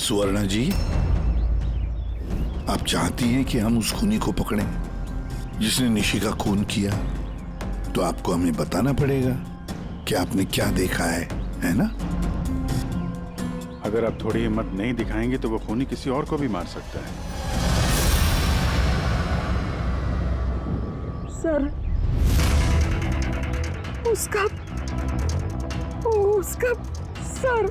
सुवर्णा जी, आप चाहती हैं कि हम उस खूनी को पकड़ें जिसने निशी का खून किया, तो आपको हमें बताना पड़ेगा कि आपने क्या देखा है ना? अगर आप थोड़ी हिम्मत नहीं दिखाएंगे तो वो खूनी किसी और को भी मार सकता है। सर, उसका सर।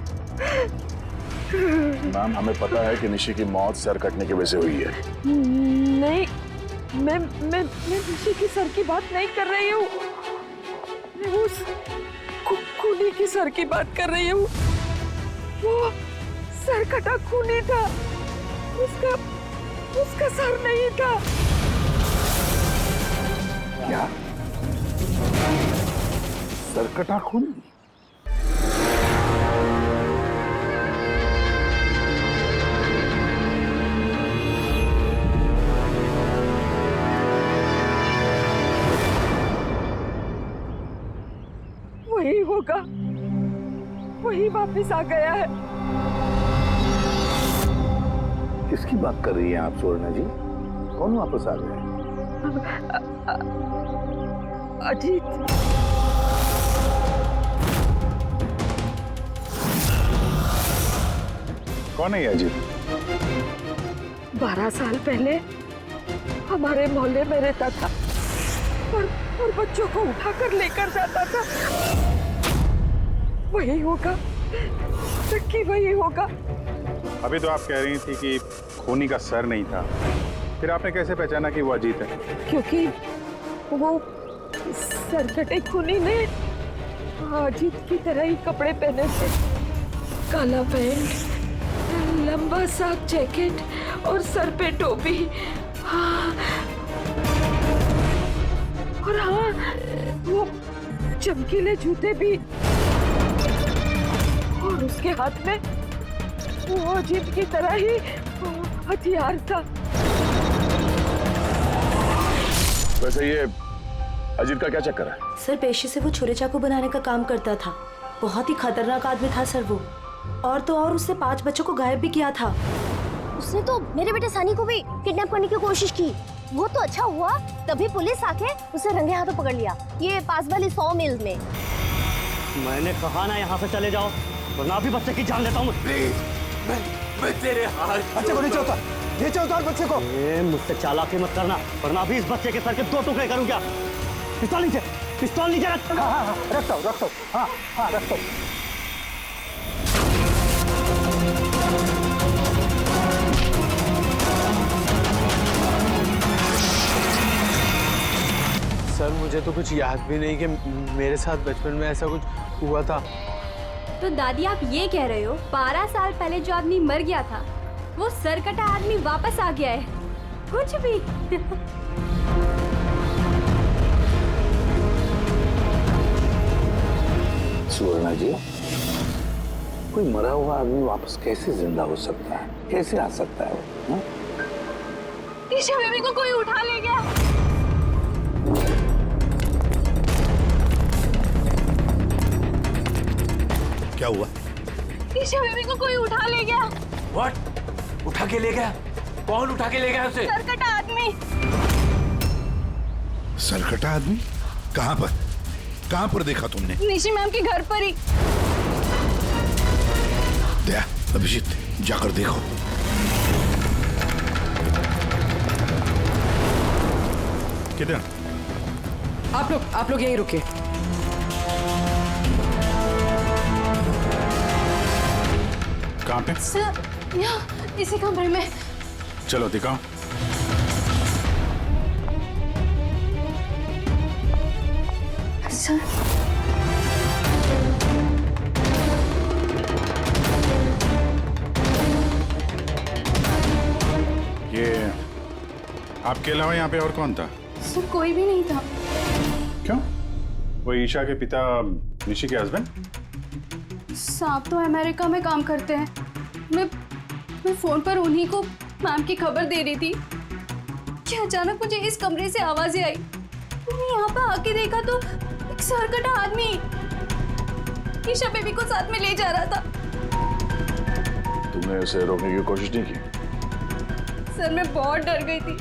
मैम, हमें पता है कि निशी की मौत सर कटने की वजह से हुई है। नहीं, मैं निशी की सर की बात नहीं कर रही हूँ। मैं उस खूनी की सर की बात कर रही हूँ। वो सर कटा खूनी था, उसका सर नहीं था। क्या? सरकटा खूनी? वही होगा, वही वापस आ गया है। किसकी बात कर रही हैं आप सुवर्णा जी? कौन वापस आ गया? अजीत। कौन है ये अजीत? 12 साल पहले हमारे मोहल्ले में रहता था और बच्चों को उठाकर लेकर जाता था। वही होगा, नक्की वही होगा। अभी तो आप कह रही थी कि खूनी का सर नहीं था, फिर आपने कैसे पहचाना कि वो अजीत है? क्योंकि वो सरकटे खूनी ने अजीत की तरह ही कपड़े पहने थे। काला पैंट, लंबा सा जैकेट और सर पे टोपी। हाँ, और हाँ, वो चमकीले जूते भी। और उसके हाथ में वो अजीत की तरह ही हथियार था। वैसे ये अजीत का क्या चक्कर है? सर, पेशे से वो छुरे चाकू बनाने का काम करता था। बहुत ही खतरनाक आदमी था सर वो। और तो और उसने 5 बच्चों को गायब भी किया था। उसने तो मेरे बेटे सानी को भी किडनैप करने की कोशिश की। वो तो अच्छा हुआ तभी पुलिस आके उसे रंगे हाथों पकड़ लिया, ये पास वाली 100 मील में। मैंने कहा ना यहाँ से चले जाओ, वरना अभी बच्चे की जान लेता हूँ। मैं तेरे हाथ। बच्चे को नीचे उतार बच्चे को। मुझसे चालाकी मत करना, वरना अभी इस बच्चे के सर के 2 टुकड़े करूँ क्या? पिस्तौल नीचे रख। हाँ, रखता हूँ। हाँ, रखता हूँ। सर, मुझे तो कुछ याद भी नहीं कि मेरे साथ बचपन में ऐसा कुछ हुआ था। तो दादी, आप ये कह रहे हो 12 साल पहले जो आदमी मर गया था वो सरकटा आदमी वापस आ गया है? कुछ भी। सुवर्णा जी, कोई मरा हुआ आदमी वापस कैसे जिंदा हो सकता है? कैसे आ सकता है वो? ईशा बेबी को कोई उठा ले गया। क्या हुआ? ईशा बेबी को कोई उठा ले गया। व्हाट? उठा के ले गया? कौन उठा के ले गया उसे? सरकटा आदमी। सरकटा आदमी? कहाँ पर देखा तुमने? निशी मैम के घर पर ही। दया, अभिजीत, जाकर देखो। किधर? आप लोग यहीं रुके। कहाँ पे? सर, यहाँ इसी कमरे में। चलो दिखाओ। सर, ये आपके अलावा यहाँ पे और कौन था? सर कोई भी नहीं था। क्यों? वो ईशा के पिता निशी के हस्बैंड? साहब तो अमेरिका में काम करते हैं। मैं फोन पर उन्हीं को मैम की खबर दे रही थी कि अचानक मुझे इस कमरे से आवाजें आई। मैंने यहाँ पर आके देखा तो एक सरकटा आदमी ईशा बेबी को साथ में ले जा रहा था। तुमने उसे रोकने की कोशिश नहीं की? सर मैं बहुत डर गई थी।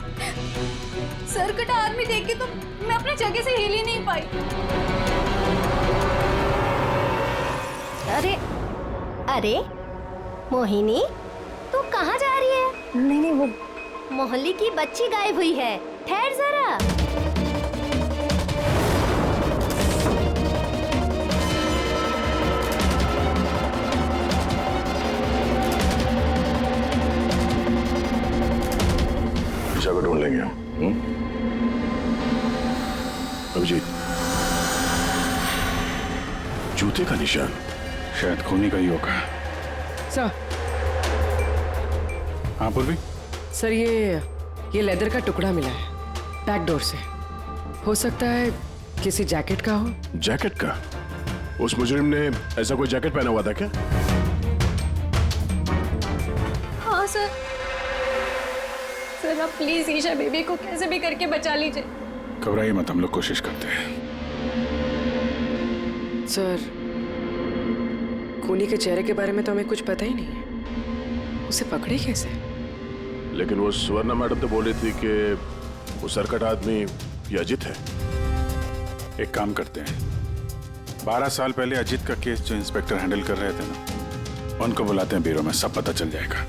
सर कटा आदमी देख के तो मैं अपनी जगह से हिल ही नहीं पाई। अरे अरे मोहिनी, तू कहाँ जा रही है? नहीं वो मोहल्ले की बच्ची गायब हुई है। ठहर जरा। निशा को ढूंढ लेंगे हम। अभिजीत, जूते का निशान शायद खूनी का ही होगा। सर। हाँ पूर्वी। सर ये लेदर का टुकड़ा मिला है बैक डोर से। हो सकता है किसी जैकेट का हो। जैकेट का? उस मुजरिम ने ऐसा कोई जैकेट पहना हुआ था क्या? हाँ सर। सर आप प्लीज ईशा बेबी को कैसे भी करके बचा लीजिए। घबराइए मत, हम लोग कोशिश करते हैं। सर खूनी के चेहरे के बारे में तो हमें कुछ पता ही नहीं है। उसे पकड़े कैसे? लेकिन वो सुवर्णा मैडम तो बोल रही थी कि वो सरकट आदमी ये अजित है। एक काम करते हैं, 12 साल पहले अजित का केस जो इंस्पेक्टर हैंडल कर रहे थे ना, उनको बुलाते हैं ब्यूरो में, सब पता चल जाएगा।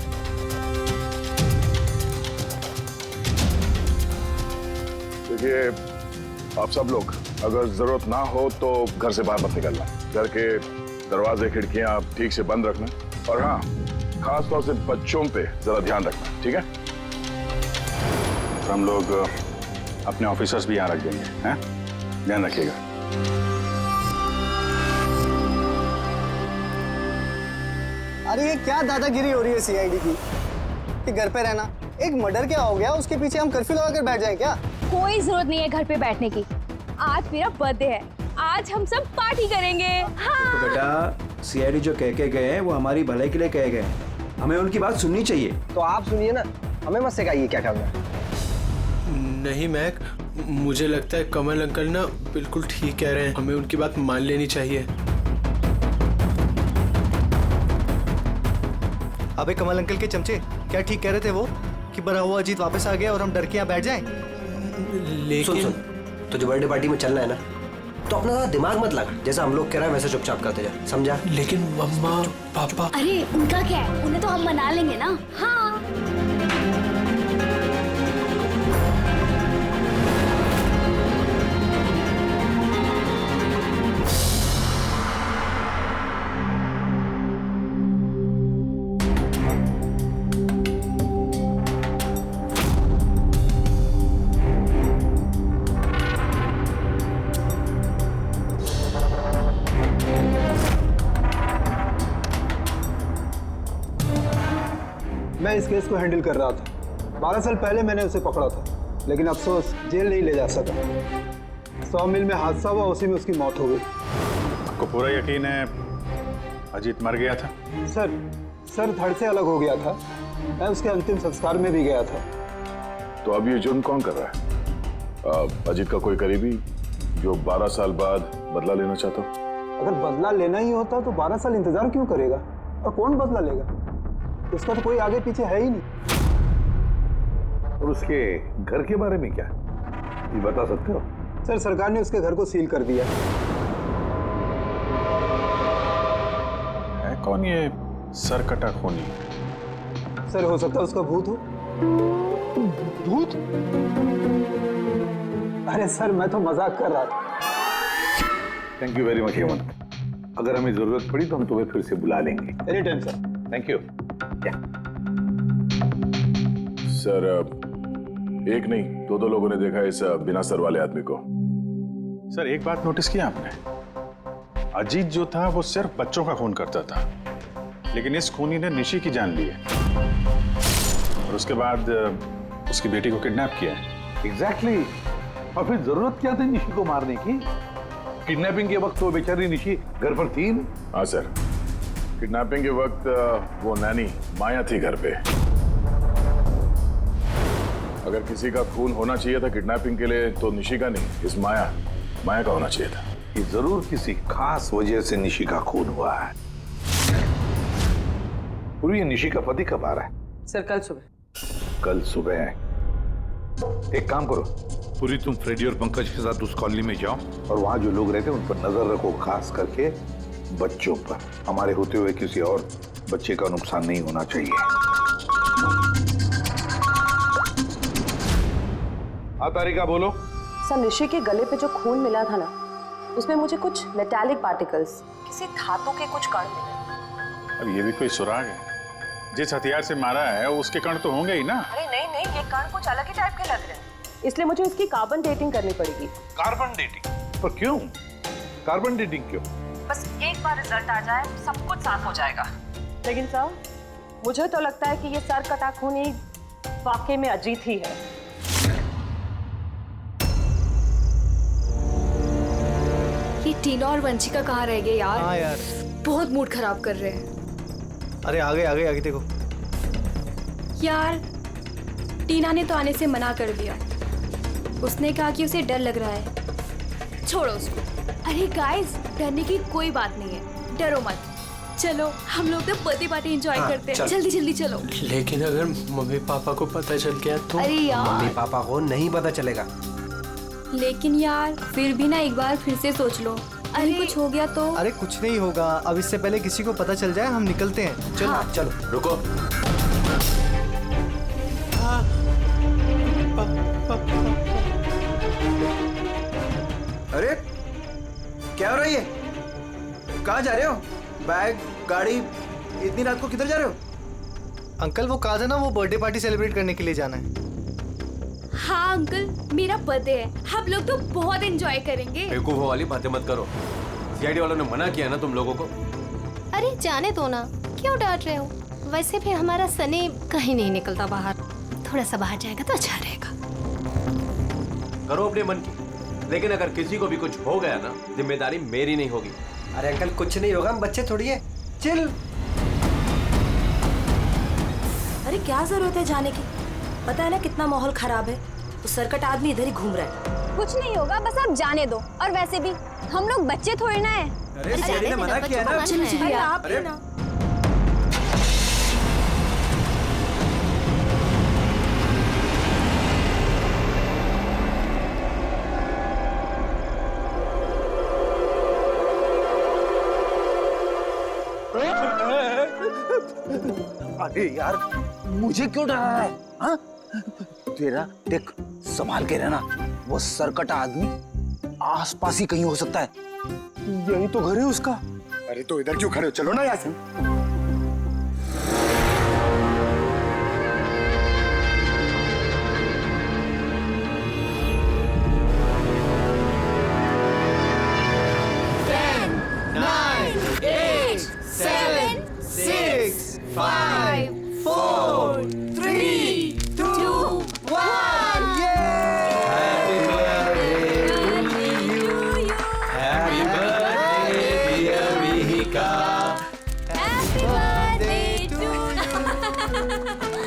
देखिए आप सब लोग अगर जरूरत ना हो तो घर से बाहर मत निकलना। घर के दरवाजे खिड़कियां आप ठीक से बंद रखना, और हाँ खास तौर से बच्चों पे जरा ध्यान रखना, ठीक है? तो हम लोग अपने ऑफिसर्स भी यहाँ रख देंगे, हैं? ध्यान रखिएगा। अरे ये क्या दादागिरी हो रही है सीआईडी की कि घर पे रहना? एक मर्डर क्या हो गया, उसके पीछे हम कर्फ्यू लगा कर बैठ जाएं क्या? कोई जरूरत नहीं है घर पे बैठने की। आज मेरा बर्थडे है, आज हम सब पार्टी करेंगे। हाँ। तो बेटा सीआईडी जो कह के गए हैं वो हमारी भलाई के लिए कह गए हैं, हमें उनकी बात सुननी चाहिए। तो आप सुनिए ना, हमें मत सिखाइए क्या करना है। नहीं महक, मुझे लगता है कमल अंकल ना बिल्कुल ठीक कह रहे हैं, हमें उनकी बात मान लेनी चाहिए। अबे कमल अंकल के चमचे, क्या ठीक कह रहे थे वो कि बड़ा हुआ अजीत वापस आ गया और हम डर के यहाँ बैठ जाएं? लेकिन सुन, तुझे बर्थडे पार्टी में चलना है ना, तो अपना ज़्यादा दिमाग मत लगा, जैसा हम लोग कह रहे हैं वैसे चुपचाप करते जा, समझा? लेकिन मम्मा पापा। अरे उनका क्या है, उन्हें तो हम मना लेंगे ना। हाँ। मैं इस केस को हैंडल कर रहा था। 12 साल पहले मैंने उसे पकड़ा था, लेकिन अफसोस जेल नहीं ले जा सका। 100 मील में हादसा हुआ, उसी में उसकी मौत हो गई। आपको पूरा यकीन है अजीत मर गया था? सर धड़ से अलग हो गया था। मैं उसके अंतिम संस्कार में भी गया था। तो अब ये जुर्म कौन कर रहा है? अजीत का कोई करीबी जो 12 साल बाद बदला लेना चाहता हो? अगर बदला लेना ही होता तो 12 साल इंतजार क्यों करेगा? और कौन बदला लेगा? उसका तो कोई आगे पीछे है ही नहीं। और उसके घर के बारे में क्या ये बता सकते हो? सर सरकार ने उसके घर को सील कर दिया। है कौन ये सरकटा खूनी? सर हो सकता है उसका भूत हो। भूत? अरे सर मैं तो मजाक कर रहा था। Thank you very much Hemant, अगर हमें जरूरत पड़ी तो हम तुम्हें फिर से बुला लेंगे। Any time sir. Thank you. Sir एक नहीं दो लोगों ने देखा इस बिना सर वाले आदमी को। सर एक बात नोटिस किया आपने? अजीत जो था वो सिर्फ बच्चों का खून करता था, लेकिन इस खूनी ने निशी की जान ली है और उसके बाद उसकी बेटी को किडनैप किया है। एग्जैक्टली। और फिर जरूरत क्या थी निशी को मारने की? किडनैपिंग के वक्त तो बेचारी निशी घर पर थी। हाँ सर, किडनैपिंग के वक्त वो नैनी माया थी घर पे। अगर किसी का खून होना चाहिए था किडनैपिंग के लिए तो निशी का नहीं, इस माया का होना चाहिए था। ये जरूर किसी खास वजह से निशी का खून हुआ है। पूरी ये निशी का पति कब आ रहा है? सर कल सुबह। कल सुबह? एक काम करो, पूरी तुम फ्रेडी और पंकज के साथ उस कॉलोनी में जाओ और वहां जो लोग रहते हैं उन पर नजर रखो, खास करके बच्चों पर। हमारे होते हुए किसी और बच्चे का नुकसान नहीं होना चाहिए। हाँ तारिका बोलो। सर ऋषि के गले पे जो खून मिला था ना, उसमें मुझे कुछ मेटालिक पार्टिकल्स, किसी धातु के कुछ कण मिले। अब ये भी कोई सुराग है? जिस हथियार से मारा है उसके कण तो होंगे ही ना। अरे नहीं नहीं, ये कण कुछ अलग ही टाइप के लग रहे हैं, इसलिए मुझे इसकी कार्बन डेटिंग करनी पड़ेगी। Carbon dating? पर क्यों कार्बन डेटिंग क्यों? बस एक बार रिजल्ट आ जाए सब कुछ साफ हो जाएगा। लेकिन सर मुझे तो लगता है कि ये सर कटा खून ही वाकई में अजीत ही है। ये टीना और वंशिका कहाँ रह गए यार? हाँ यार, बहुत मूड खराब कर रहे हैं। अरे आगे देखो यार टीना ने तो आने से मना कर दिया, उसने कहा कि उसे डर लग रहा है। छोड़ो उसको। अरे गाइस, डरने की कोई बात नहीं है, डरो मत। चलो हम लोग तो बर्थडे पार्टी एंजॉय करते हैं। जल्दी जल्दी चलो। लेकिन अगर मम्मी पापा को पता चल गया तो? अरे यार मम्मी पापा को नहीं पता चलेगा। लेकिन यार फिर भी ना एक बार फिर से सोच लो, अरे कुछ हो गया तो? अरे कुछ नहीं होगा, अब इससे पहले किसी को पता चल जाए हम निकलते हैं। चलो हाँ। चलो रुको। अरे क्या हो रहा है ये? कहाँ जा रहे हो? बैग, गाड़ी, इतनी रात को किधर जा रहे हो? अंकल वो कहा था ना, वो बर्थडे पार्टी सेलिब्रेट करने के लिए जाना है। हाँ अंकल, मेरा बर्थडे है, हम लोग तो बहुत एंजॉय करेंगे। बेवकूफों वाली बातें मत करो, सीआईडी वालों ने मना किया ना तुम लोगों को। अरे जाने दो ना, क्यों डांट रहे हो? वैसे भी हमारा सनी कहीं नहीं निकलता बाहर, थोड़ा सा बाहर जाएगा तो अच्छा रहेगा। करो अपने मन की, लेकिन अगर किसी को भी कुछ हो गया ना, जिम्मेदारी मेरी नहीं होगी। अरे अंकल कुछ नहीं होगा, हम बच्चे थोड़ी है, चिल। अरे क्या जरूरत है जाने की, पता है ना कितना माहौल खराब है, वो सरकट आदमी इधर ही घूम रहा है। कुछ नहीं होगा, बस आप जाने दो। और वैसे भी हम लोग बच्चे थोड़ी ना है। अरे सीआईडी ने मना किया ना। चलो चलिए आप अरे ना। अरे यार मुझे क्यों डरा रहा है? हाँ? तेरा देख, संभाल के रहना, वो सरकटा आदमी आसपास ही कहीं हो सकता है। यही तो घर है उसका। अरे तो इधर क्यों खड़े हो? चलो ना यहाँ से।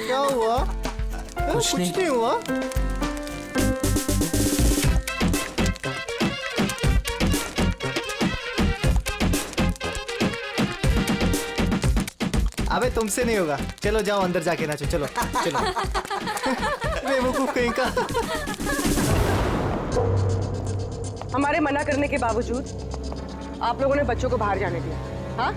क्या हुआ? कुछ नहीं हुआ। अबे तुमसे नहीं होगा, चलो जाओ अंदर जाके नाचो। चलो चलो। बेवकूफ कहीं का। हमारे मना करने के बावजूद आप लोगों ने बच्चों को बाहर जाने दिया, हाँ?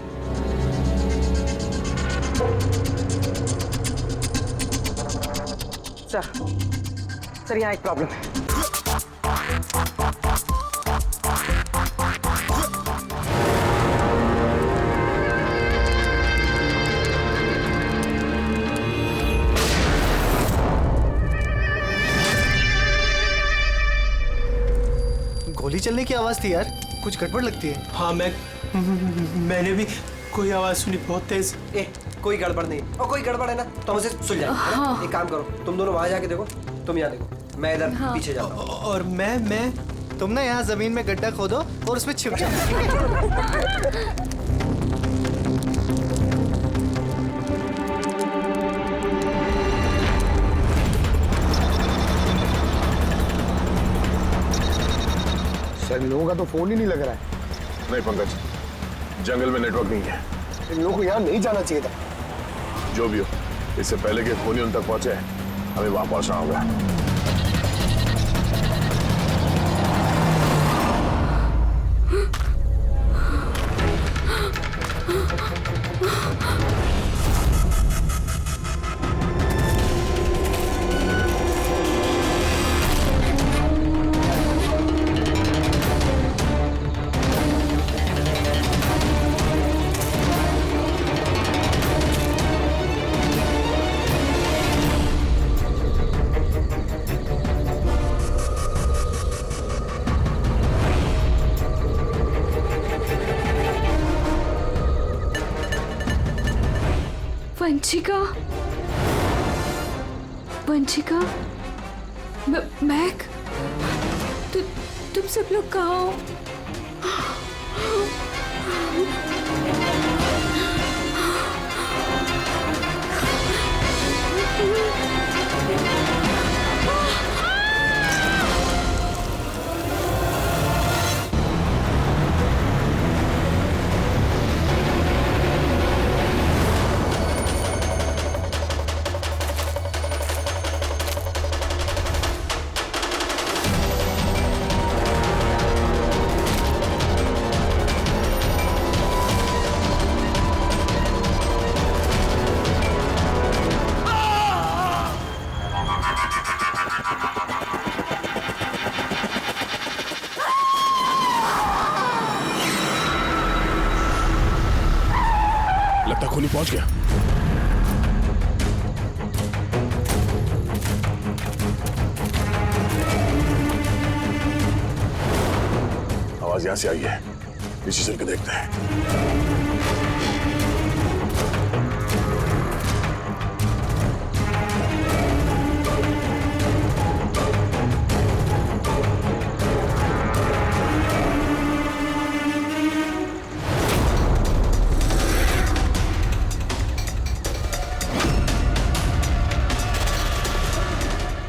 सर यहाँ एक प्रॉब्लम है। गोली चलने की आवाज थी यार, कुछ गड़बड़ लगती है। हाँ मैंने भी कोई आवाज सुनी बहुत तेज। कोई गड़बड़ नहीं, और कोई गड़बड़ है ना तो हमसे सुन जाए। हाँ। एक काम करो, तुम दोनों वहां जाके देखो, तुम यहाँ देखो, मैं इधर पीछे जाता हूँ। और मैं तुम ना यहाँ जमीन में गड्ढा खोदो और उसमें छिप जाओ। सर इन लोगों का तो फोन ही नहीं लग रहा है। नहीं पंकज, जंगल में नेटवर्क नहीं है। इन लोगों को यहाँ नहीं जाना चाहिए था। जो भी हो, इससे पहले कि खूनी उन तक पहुंचे हमें वहां पहुंचना होगा। वंशिका, वंशिका, मैक, तुम सब लोग कहाँ हो? लगता खूनी पहुंच गया। आवाज यहां से आई है, पीछे चल के देखते हैं।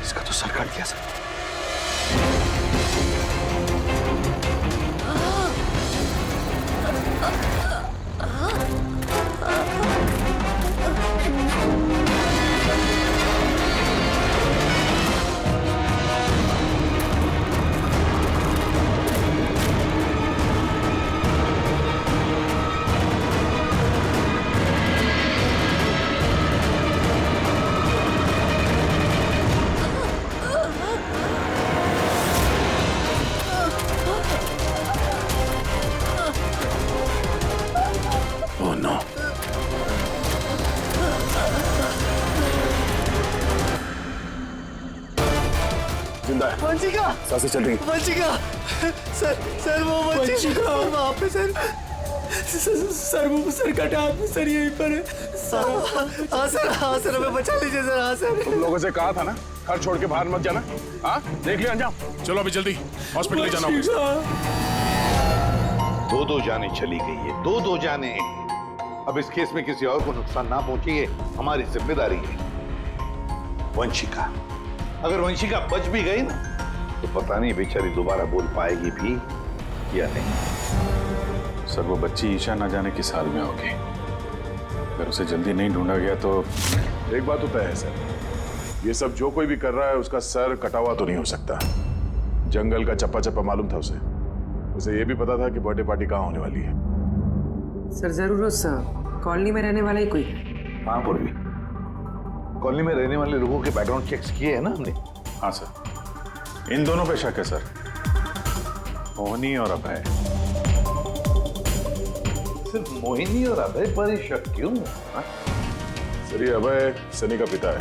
इसका तो सर काट दिया सर। ओह नो, जिंदा है। वंशिका, सांसें चल रही हैं। वंशिका, सर वो वंशिका वहाँ पे सर वो सर कटा सर यहीं पर है। हाँ सर हमें बचा लीजिए सर। हाँ सर, तुम लोगों से कहा था ना घर छोड़ के बाहर मत जाना। हाँ देख लिया अंजाम। चलो अभी जल्दी हॉस्पिटल ले जाना होगा। दो जाने चली गई है, दो जाने। अब इस केस में किसी और को नुकसान ना पहुंचे ये हमारी जिम्मेदारी है। वंशिका, अगर वंशिका बच भी गई ना तो पता नहीं बेचारी दोबारा बोल पाएगी भी या नहीं। सर वो बच्ची ईशा ना जाने किस हाल में होगी। अगर उसे जल्दी नहीं ढूंढा गया तो एक बात तो तय है सर, ये सब जो कोई भी कर रहा है उसका सर कटा हुआ तो नहीं हो सकता। जंगल का चप्पा चप्पा मालूम था उसे ये भी पता था कि बर्थडे पार्टी कहाँ होने वाली है। सर जरूर उस कॉलोनी में रहने वाला ही कोई। हाँ पूर्वी, कॉलोनी में रहने वाले लोगों के बैकग्राउंड चेक्स किए हैं ना हमने। हाँ सर, इन दोनों पे शक है सर, मोहिनी और अभय। सिर्फ मोहिनी और अभय पर ही शक क्यों? सर ये अभय सनी का पिता है।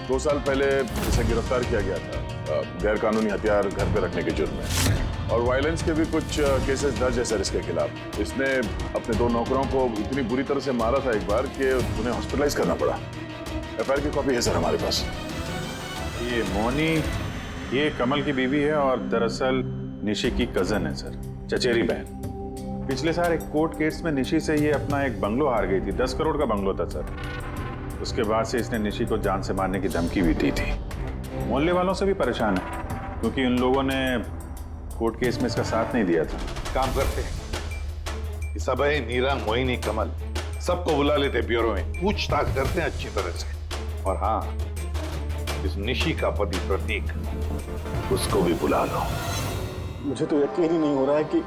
2 साल पहले इसे गिरफ्तार किया गया था गैर कानूनी हथियार घर पे रखने के जुर्म में, और वायलेंस के भी कुछ केसेस दर्ज है सर इसके खिलाफ। इसने अपने 2 नौकरों को इतनी बुरी तरह से मारा था एक बार कि उन्हें हॉस्पिटलाइज करना पड़ा। एफआईआर की कॉपी है सर हमारे पास। ये मोहिनी ये कमल की बीवी है और दरअसल निशी की कजन है सर, चचेरी बहन। पिछले साल एक कोर्ट केस में निशी से ये अपना एक बंगलो हार गई थी। 10 करोड़ का बंगलो था सर। उसके बाद से इसने निशी को जान से मारने की धमकी भी दी थी। मोहल्ले वालों से भी परेशान है क्योंकि उन लोगों ने कोर्ट केस में इसका साथ नहीं दिया था। काम करते हैं इस अभय, नीरा, मोहिनी, कमल सबको बुला लेते ब्यूरो में, पूछताछ करते हैं अच्छी तरह से। और हाँ, इस निशी का पति प्रतीक, उसको भी बुला लो। मुझे तो यकीन ही नहीं हो रहा है कि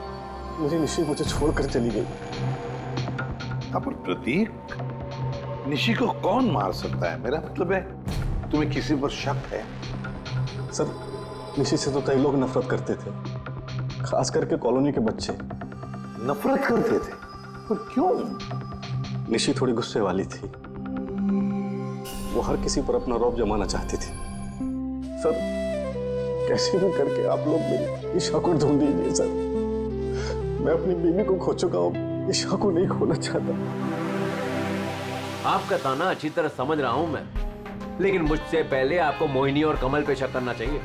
मुझे निशी मुझे छोड़कर चली गई। पर प्रतीक, निशी को कौन मार सकता है? मेरा मतलब है, तुम्हें किसी पर शक है? सर, निशी से तो कई लोग नफरत करते थे, खास करके कॉलोनी के बच्चे। नफरत करते थे? पर क्यों? निशी थोड़ी गुस्से वाली थी, वो हर किसी पर अपना रौब जमाना चाहती थी। सर, कैसे भी करके आप लोग मेरी ईशा को ढूंढ दीजिए सर। मैं अपनी बीवी को खो चुका हूँ, ईशा को नहीं खोना चाहता। आपका ताना अच्छी तरह समझ रहा हूं मैं, लेकिन मुझसे पहले आपको मोहिनी और कमल पे शक करना चाहिए।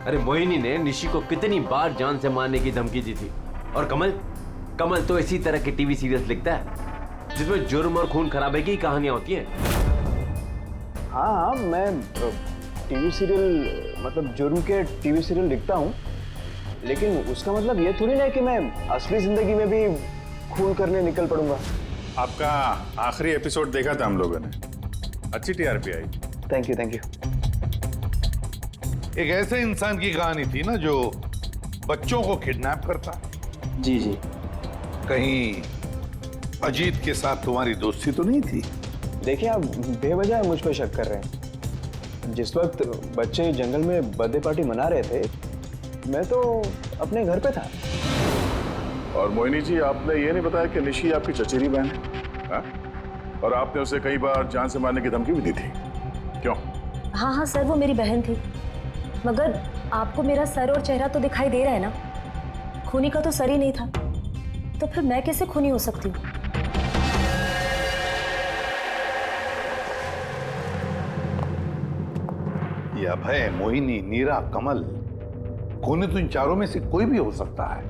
अरे मोहिनी ने निशी को कितनी बार जान से मारने की धमकी दी थी, और कमल तो इसी तरह के टीवी सीरियल्स लिखता है जिसमें जुर्म और खून खराबे की कहानियां होती हैं। हाँ, मैं टीवी सीरियल मतलब जुर्म के टीवी सीरियल लिखता हूँ, लेकिन उसका मतलब ये थोड़ी ना कि मैं असली जिंदगी में भी खून करने निकल पड़ूंगा। आपका आखिरी एपिसोड देखा था हम लोगों ने, अच्छी TRP I. Thank you, thank you. एक ऐसे इंसान की कहानी थी ना जो बच्चों को किडनैप करता। जी जी। कहीं अजीत के साथ तुम्हारी दोस्ती तो नहीं थी? देखिए, आप बेवजह मुझ पर शक कर रहे हैं। जिस वक्त बच्चे जंगल में बर्थडे पार्टी मना रहे थे, मैं तो अपने घर पे था। और मोहिनी जी, आपने ये नहीं बताया कि निशी आपकी चचेरी बहन है, हा? और आपने उसे कई बार जान से मारने की धमकी भी दी थी, क्यों? हाँ सर, वो मेरी बहन थी, मगर आपको मेरा सर और चेहरा तो दिखाई दे रहा है ना, खूनी का तो सर ही नहीं था, तो फिर मैं कैसे खूनी हो सकती हूँ? ये अभय, मोहिनी, नीरा, कमल, खूनी तो इन चारों में से कोई भी हो सकता है।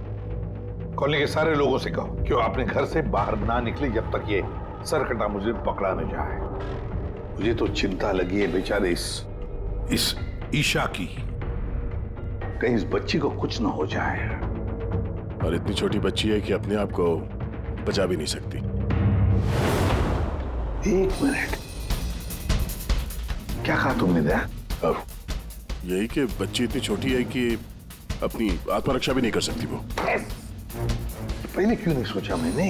कॉलोनी के सारे लोगों से कहो कि वो अपने घर से बाहर ना निकले जब तक ये सरकटा मुजरिम पकड़ा न जाए। मुझे तो चिंता लगी है बेचारे इस ईशा की, कहीं इस बच्ची को कुछ ना हो जाए। और इतनी छोटी बच्ची है कि अपने आप को बचा भी नहीं सकती। एक मिनट, क्या कहा तुमने? दया, यही कि बच्ची इतनी छोटी है कि अपनी आत्मरक्षा भी नहीं कर सकती वो। पहले क्यों नहीं सोचा मैंने?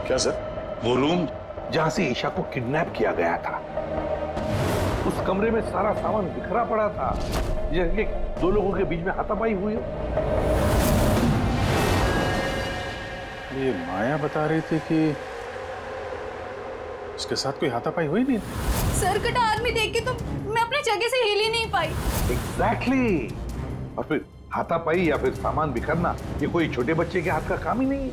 क्या सर? वो रूम जहां से ईशा को किडनैप किया गया था, उस कमरे में सारा सामान बिखरा पड़ा था, जैसे दो लोगों के बीच में हाथापाई हुई हो। ये माया बता रही थी कि उसके साथ कोई हाथापाई हुई नहीं। सर कटा आदमी देख के तो मैं अपनी जगह से हिल ही नहीं पाई। एग्जैक्टली। और फिर हाथापाई या फिर सामान बिखरना, ये कोई छोटे बच्चे के हाथ का काम ही नहीं है।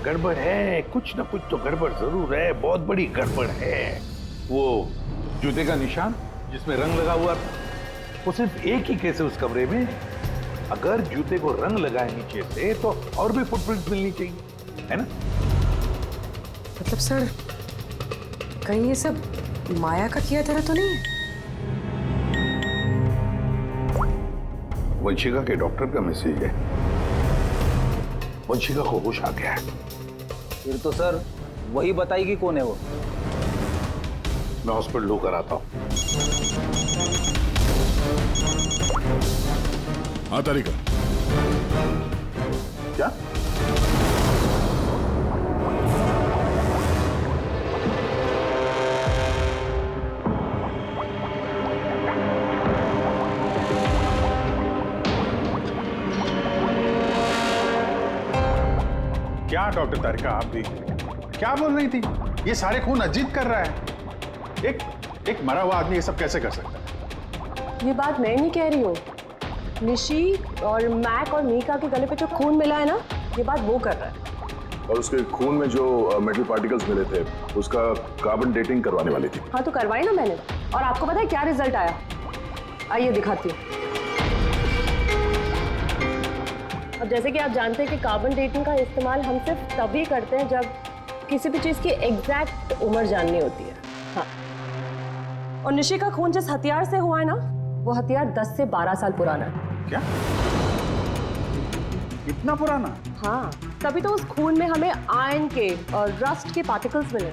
गड़बड़ है, कुछ ना कुछ तो गड़बड़ जरूर है, बहुत बड़ी गड़बड़ है। वो जूते का निशान जिसमें रंग लगा हुआ था, वो सिर्फ एक ही केस है उस कमरे में। अगर जूते को रंग लगाए नीचे से तो और भी फुटप्रिंट मिलनी चाहिए, है ना? मतलब सर, कहीं ये सब माया का किया तरह तो नहीं है? वंशिका के डॉक्टर का मैसेज है। वंशिका को होश आ गया है। फिर तो सर वही बताएगी कौन है वो। मैं हॉस्पिटल होकर आता हूं। हाँ तारिका। क्या? क्या डॉक्टर तारिका, आप भी क्या बोल रही थी? ये सारे खून अजीत कर रहा है। एक मरा हुआ आदमी ये सब कैसे कर सकता है? ये बात मैं नहीं कह रही हूँ, निशी और मैक और मीका के गले पे जो खून मिला है ना, ये बात वो कर रहा है। और उसके खून में जो मेटल पार्टिकल्स मिले थे, उसका कार्बन डेटिंग करवाने वाली थी। हाँ तो करवाई ना मैंने, और आपको पता है क्या रिजल्ट आया? आइए दिखाती हूँ। अब जैसे कि आप जानते हैं कि कार्बन डेटिंग का इस्तेमाल हम सिर्फ तभी करते हैं जब किसी भी चीज़ की एग्जैक्ट उम्र जाननी होती है। हाँ, और निशी का खून जिस हथियार से हुआ है ना, वो हथियार 10 से 12 साल पुराना है। क्या? इतना पुराना? हाँ, तभी तो उस खून में हमें आयरन के और रस्ट के पार्टिकल्स मिले।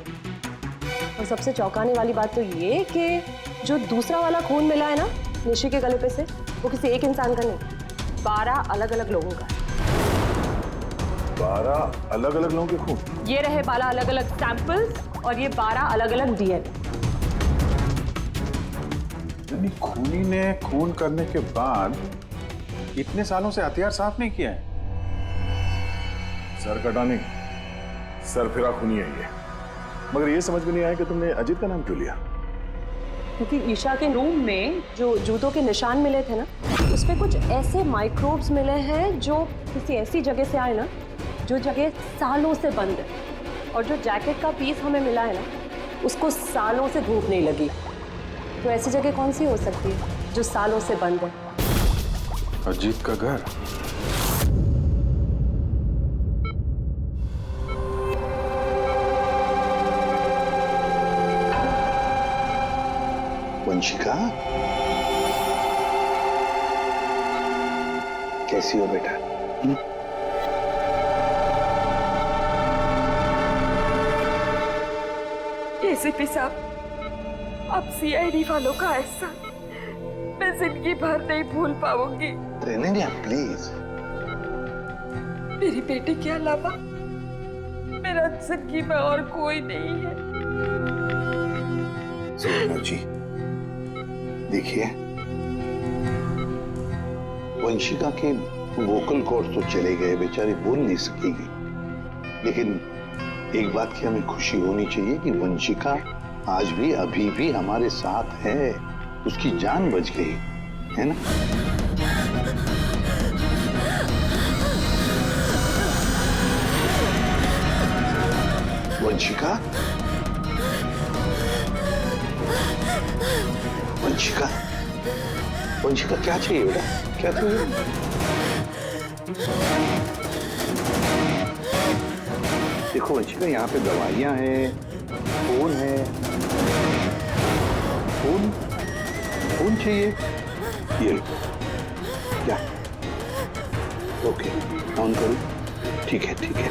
और सबसे चौंकाने वाली बात तो ये कि जो दूसरा वाला खून मिला है ना निशी के गले पे से, वो किसी एक इंसान का नहीं, 12 अलग अलग लोगों का है। 12 अलग अलग लोगों के खून? ये रहे 12 अलग अलग सैंपल्स और ये 12 अलग अलग डीएनए। यानी खूनी ने खून करने के बाद इतने सालों से हथियार साफ नहीं किया है। सर कटानी, सर फिरा खूनी है ये। मगर ये समझ में नहीं आया कि तुमने अजीत का नाम क्यों लिया? क्योंकि ईशा के रूम में जो जूतों के निशान मिले थे ना, उसपे कुछ ऐसे माइक्रोब्स मिले हैं जो किसी ऐसी जगह से आए ना, जो जगह सालों से बंद है। और जो जैकेट का पीस हमें मिला है ना, उसको सालों से धूप नहीं लगी। तो ऐसी जगह कौन सी हो सकती है जो सालों से बंद है? अजीत का घर। वंशिका, कैसी हो बेटा? एसीपी साहब, अब सीआईडी वालों का एहसान मैं जिंदगी भर नहीं भूल पाऊंगी। Training please. मेरी बेटी के अलावा मेरा जिंदगी में और कोई नहीं है। सुवर्णा जी, देखिए, वंशिका के वोकल कॉर्ड तो चले गए, बेचारी बोल नहीं सकेगी, लेकिन एक बात की हमें खुशी होनी चाहिए कि वंशिका आज भी अभी भी हमारे साथ है, उसकी जान बच गई है ना? वंशिका, वंशिका, वंशिका, क्या चाहिए बेटा? क्या चाहिए? देखो वंशिका, यहाँ पे दवाइयाँ हैं, फोन है। फोन, फोन चाहिए? ये लो। क्या? ओके, ऑन करूँ? ठीक है, ठीक है।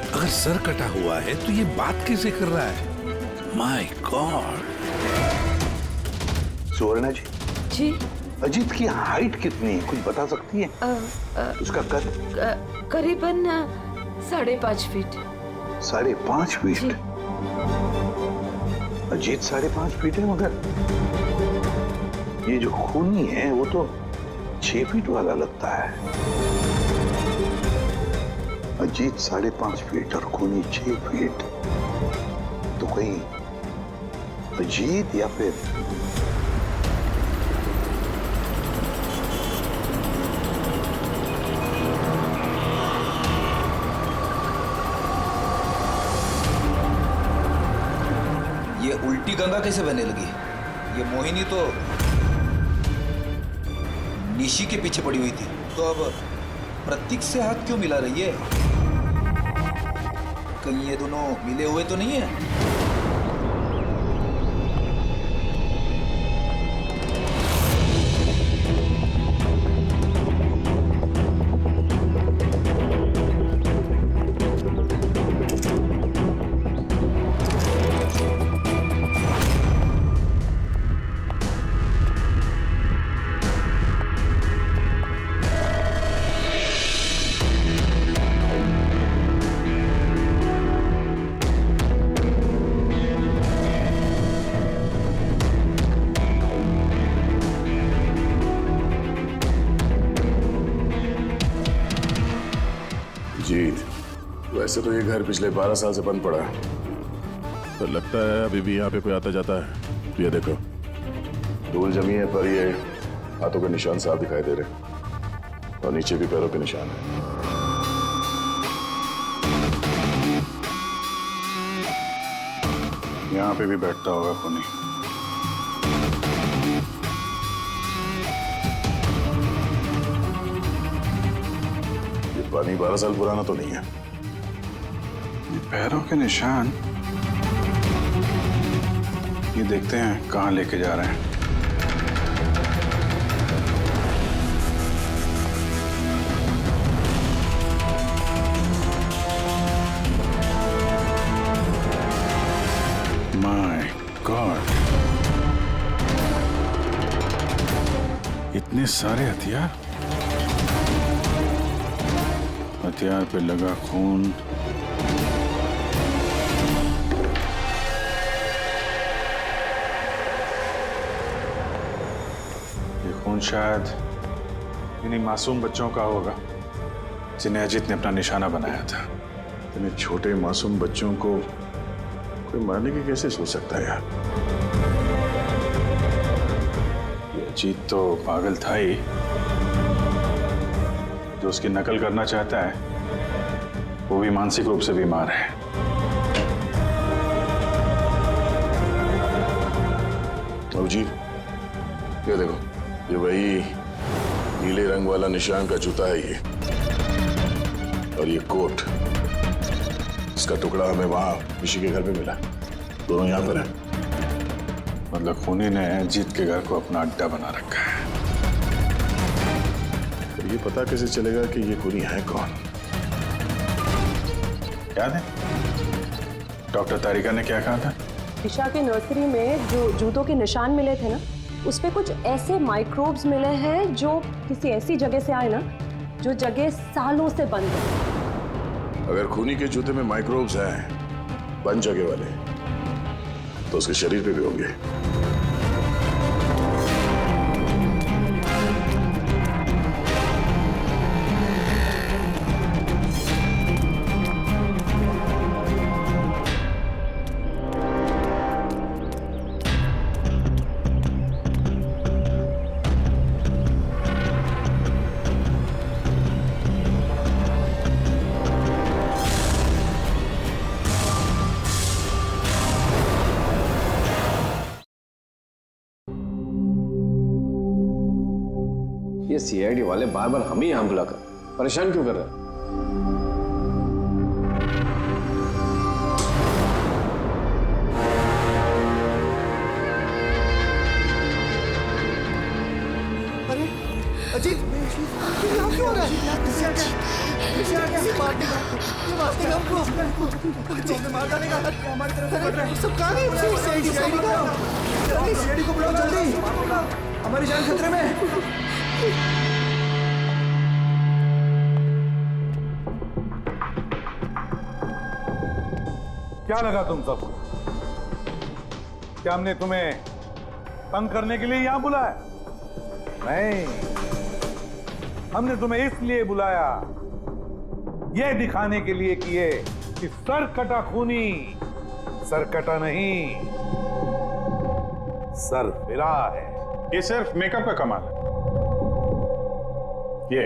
अगर सर कटा हुआ है तो ये बात कैसे कर रहा है? My god. सुवर्णा जी। जी। अजीत की हाइट कितनी है, कुछ बता सकती है? उसका कद? करीबन 5.5 फीट। 5.5 फीट? अजीत 5.5 फीट है, मगर ये जो खूनी है वो तो 6 फीट वाला लगता है। अजीत 5.5 फीट और खूनी 6 फीट, तो कहीं अजीत या फिर ये उल्टी गंगा कैसे बहने लगी? ये मोहिनी तो निशी के पीछे पड़ी हुई थी, तो अब प्रतीक से हाथ क्यों मिला रही है? कहीं ये दोनों मिले हुए तो नहीं है? जीत, वैसे तो ये घर पिछले 12 साल से बंद पड़ा है, तो लगता है अभी भी यहाँ पे कोई आता जाता है। तो ये देखो, धूल जमी है, पर ये हाथों के निशान साफ दिखाई दे रहे, और नीचे भी पैरों के निशान है। यहाँ पे भी बैठता होगा खूनी। पानी 12 साल पुराना तो नहीं है। ये पैरों के निशान, ये देखते हैं कहाँ लेके जा रहे हैं। इतने सारे हथियार, हथियार पे लगा खून। ये खून शायद इन्हीं मासूम बच्चों का होगा जिन्हें अजीत ने अपना निशाना बनाया था। इतने छोटे मासूम बच्चों को कोई मारने की कैसे सोच सकता है यार? ये अजीत तो पागल था ही, जो उसकी नकल करना चाहता है वो भी मानसिक रूप से बीमार है। अजीत, ये देखो, ये वही नीले रंग वाला निशान का जूता है ये, और ये कोट, इसका टुकड़ा हमें वहां ऋषि के घर पे मिला। दोनों यहाँ पर हैं। मतलब खूनी ने अजीत के घर को अपना अड्डा बना रखा है। तो ये पता कैसे चलेगा कि ये खूनी है कौन? याद है डॉक्टर तारिका ने क्या कहा था? ईशा की नर्सरी में जो जूतों के निशान मिले थे ना, उस पे कुछ ऐसे माइक्रोब्स मिले हैं जो किसी ऐसी जगह से आए ना, जो जगह सालों से बंद है। अगर खूनी के जूते में माइक्रोब्स हैं, बंद जगह वाले, तो उसके शरीर पे भी होंगे। ये सीआईडी वाले बार बार हम ही यहाँ बुलाकर परेशान क्यों कर रहे हैं? अरे अजीत, क्या हो रहा है? मार डालेगा, हमारी तरफ से बढ़ रहा है। सब कहाँ गए? सीआईडी को बुलाओ जल्दी, हमारी जान खतरे में है। क्या लगा तुम सबको? क्या हमने तुम्हें तंग करने के लिए यहां बुलाया? नहीं, हमने तुम्हें इसलिए बुलाया, यह दिखाने के लिए कि सर कटा खूनी सर कटा नहीं, सर फिरा है। ये सिर्फ मेकअप का कमाल है। ये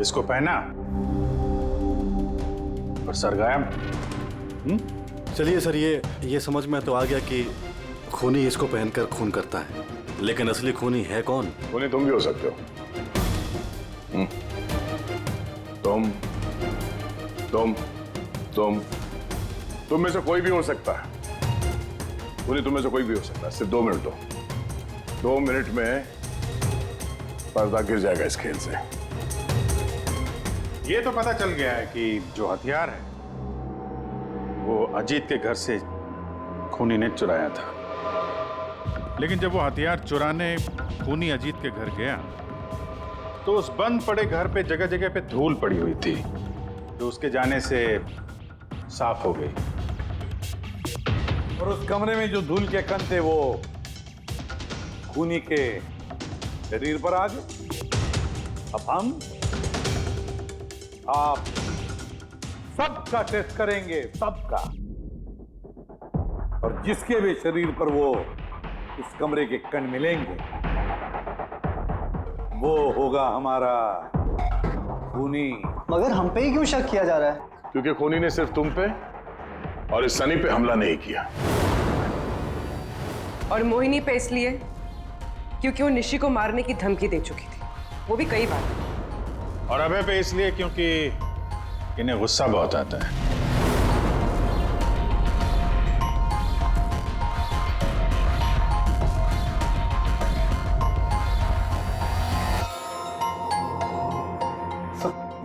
इसको पहना और सर गायब। चलिए सर, ये समझ में तो आ गया कि खूनी इसको पहनकर खून करता है, लेकिन असली खूनी है कौन? खूनी तुम भी हो सकते हो। तुम में से कोई भी हो सकता है। खूनी तुम में से कोई भी हो सकता है। सिर्फ 2 मिनट दो। 2 मिनट में पर्दा गिर जाएगा इस खेल से। ये तो पता चल गया है कि जो हथियार है वो अजीत के घर से खूनी ने चुराया था। लेकिन जब वो हथियार चुराने खूनी अजीत के घर गया तो उस बंद पड़े घर पे जगह जगह पे धूल पड़ी हुई थी, जो उसके जाने से साफ हो गई। और उस कमरे में जो धूल के कण थे वो खूनी के शरीर पर आ गए। अब आप सबका टेस्ट करेंगे, सबका। और जिसके भी शरीर पर वो इस कमरे के कण मिलेंगे वो होगा हमारा खूनी। मगर हम पे ही क्यों शक किया जा रहा है? क्योंकि खूनी ने सिर्फ तुम पे और इस सनी पे हमला नहीं किया। और मोहिनी पे इसलिए क्योंकि वो निशी को मारने की धमकी दे चुकी थी, वो भी कई बार। और अभय पे इसलिए क्योंकि इन्हें गुस्सा बहुत आता है।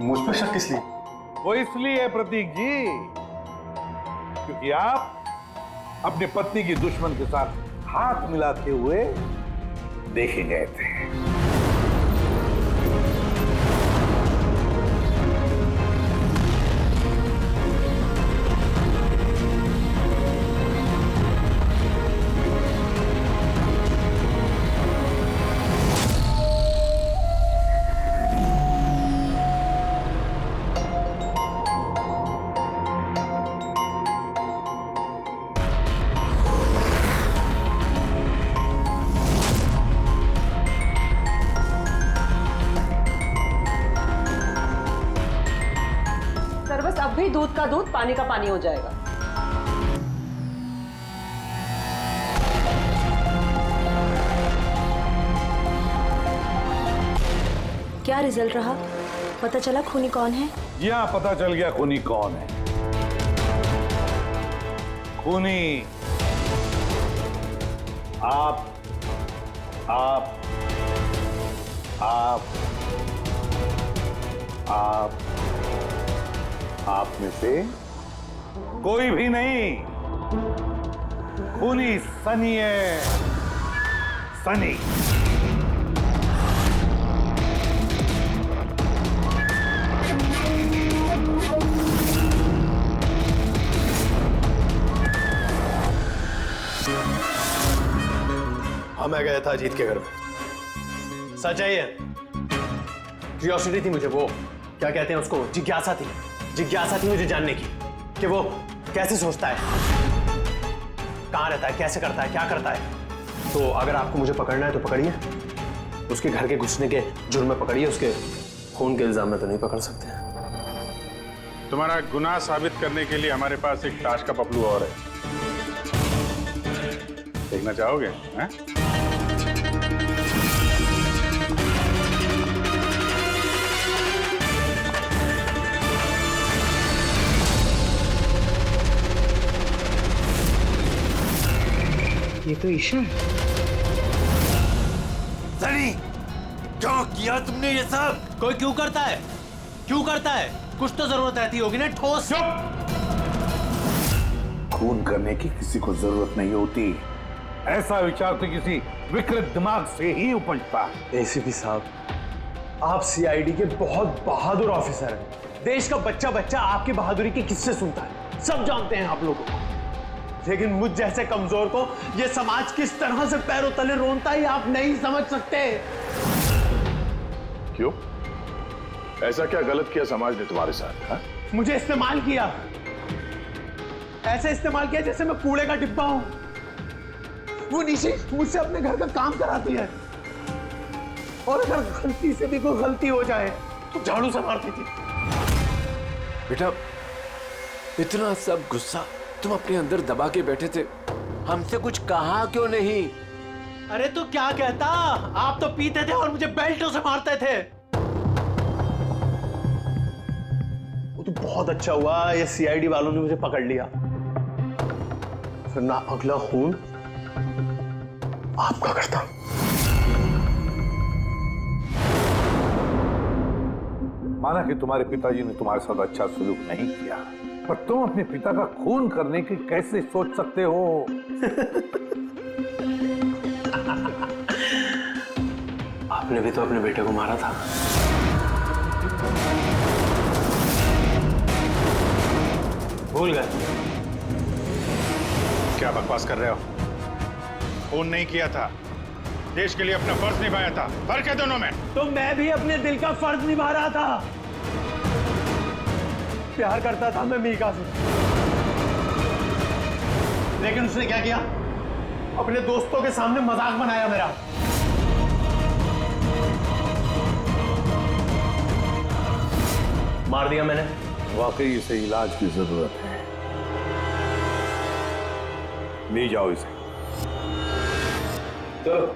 मुझ पे शक किस लिए? वो इसलिए प्रतीक जी क्योंकि आप अपनी पत्नी की दुश्मन के साथ हाथ मिलाते हुए देखे गए थे। सर बस अब भी दूध का दूध पानी का पानी हो जाएगा। क्या रिजल्ट रहा? पता चला खूनी कौन है? जी हाँ, पता चल गया खूनी कौन है। खूनी आप आप आप आप आप में से कोई भी नहीं। खूनी सनी है, सनी। हाँ, मैं गया था अजीत के घर में। सच है ये। क्यूरियोसिटी थी मुझे, वो क्या कहते हैं उसको, जिज्ञासा थी। जिज्ञासा थी मुझे जानने की कि वो कैसे सोचता है, कहाँ रहता है, कैसे करता है, क्या करता है। तो अगर आपको मुझे पकड़ना है तो पकड़िए, उसके घर के घुसने के जुर्म में पकड़िए, उसके खून के इल्जाम में तो नहीं पकड़ सकते। तुम्हारा गुनाह साबित करने के लिए हमारे पास एक ताश का पपलू और है, देखना चाहोगे? हैं? ये तो ईशा है। सनी, क्यों किया तुमने ये सब? कोई क्यों करता है? क्यों करता है? कुछ तो जरूरत रहती होगी ना, ठोस। खून करने की किसी को जरूरत नहीं होती। ऐसा विचार तो किसी विकृत दिमाग से ही उपजता है। एसीपी साहब, आप सीआईडी के बहुत बहादुर ऑफिसर हैं। देश का बच्चा बच्चा आपकी बहादुरी के किस्से सुनता है, सब जानते हैं आप लोगों को। लेकिन मुझ जैसे कमजोर को ये समाज किस तरह से पैरों तले रोनता है आप नहीं समझ सकते। क्यों? ऐसा क्या गलत किया समाज ने तुम्हारे साथ? हा? मुझे इस्तेमाल किया, ऐसे इस्तेमाल किया जैसे मैं कूड़े का डिब्बा हूं। वो निशी मुझसे अपने घर का काम कराती है, और अगर गलती से भी कोई गलती हो जाए तो झाड़ू से मारती थी। बेटा, इतना सब गुस्सा तुम अपने अंदर दबा के बैठे थे, हमसे कुछ कहा क्यों नहीं? अरे तो क्या कहता, आप तो पीते थे और मुझे बेल्टों से मारते थे। वो तो बहुत अच्छा हुआ ये सीआईडी वालों ने मुझे पकड़ लिया, फिर ना अगला खून आपका करता। माना कि तुम्हारे पिताजी ने तुम्हारे साथ अच्छा सलूक नहीं किया, पर तुम अपने पिता का खून करने की कैसे सोच सकते हो? आपने भी तो अपने बेटे को मारा था। भूल गए? क्या बकवास कर रहे हो? खून नहीं किया था, देश के लिए अपना फर्ज निभाया था। फर्क है दोनों में। तो मैं भी अपने दिल का फर्ज निभा रहा था। प्यार करता था मैं मीका से, लेकिन उसने क्या किया, अपने दोस्तों के सामने मजाक बनाया मेरा। मार दिया मैंने। वाकई इसे इलाज की जरूरत है, ले जाओ इसे। चलो।